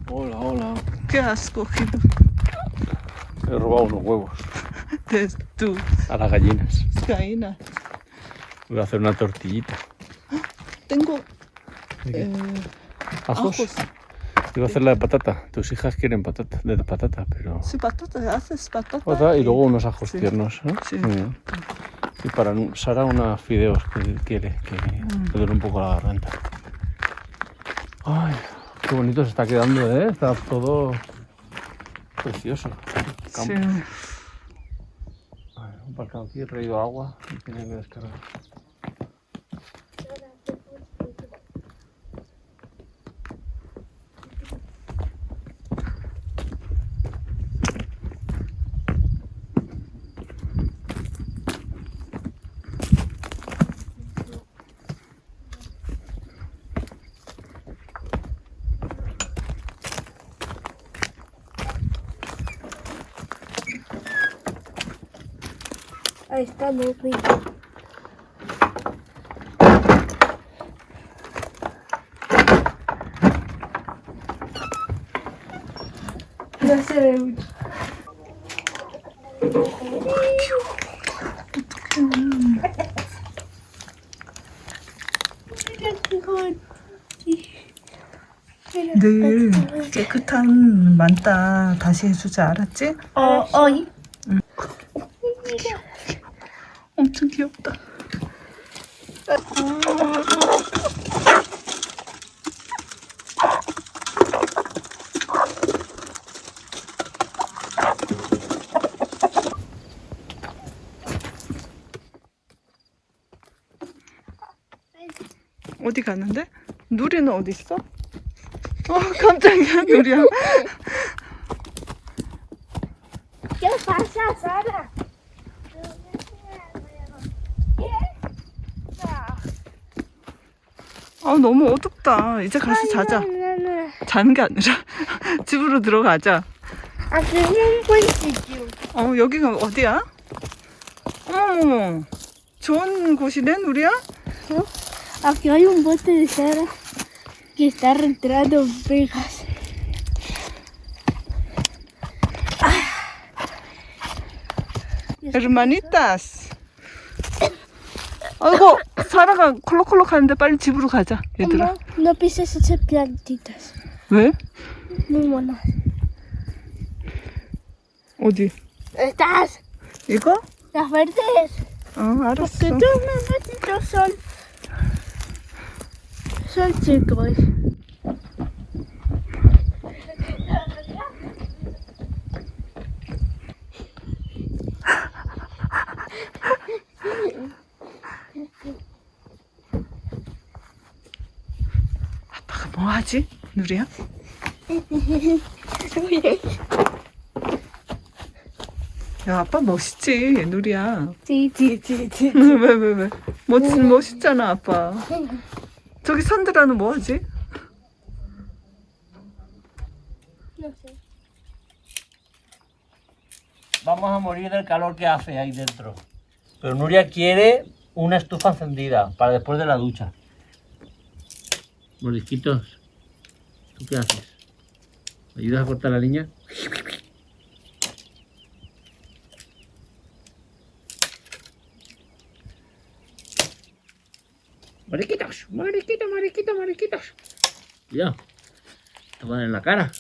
Hola, hola. ¿Qué has cogido? He robado unos huevos De tus a las gallinas. gallinas. Voy a hacer una tortillita. Tengo ¿De qué? ajos. Iba a hacer la de patata. Tus hijas quieren patata, de patata, pero... Sí, patata, haces patata. Patata y luego unos ajos Sí. tiernos, ¿no? Sí. Muy bien. Y para Sara unas fideos que quiere, que le duele un poco la garganta. Ay, qué bonito se está quedando, ¿eh? Está todo precioso. Sí. Ay, un parcado aquí, he traído agua y tenía que descargar. Ahí está muy rico. No se ve mucho. 늘 깨끗한 만다 다시 해주자, 알았지? 어이. 엄청 귀엽다. 어디 가는데? 누리는 어디 있어? 깜짝이야, 누리야. ¿Qué pasa, Sara? 너무 어둡다. 이제 가서 자자. 자는 게 아니라 집으로 들어가자. Aquí un sitio. 여기가 어디야? 어머머머. 좋은 곳이네, 누리야? Aquí hay un bote de Sara que está arrastrando ovejas. Hermanitas. 아이고, 사라가 콜록콜록 하는데 빨리 집으로 가자, 얘들아. No pises esas plantitas. 왜? Muy monas. 어디? ¿Estás? 이거? Las verdes. 알았어. Porque tus mamacitos son chicos. 아빠가 뭐 하지? 누리야? 야, 아빠 멋있지, 누리야. Sí. 왜? 멋있잖아, 아빠. 저기 산드라는 뭐 하지? No sé. Vamos a morir del calor que hace ahí dentro. Pero Nuria quiere una estufa encendida para después de la ducha. Morisquitos, ¿tú qué haces? ¿Me ayudas a cortar la leña? Mariquitos. Cuidado. Te van en la cara.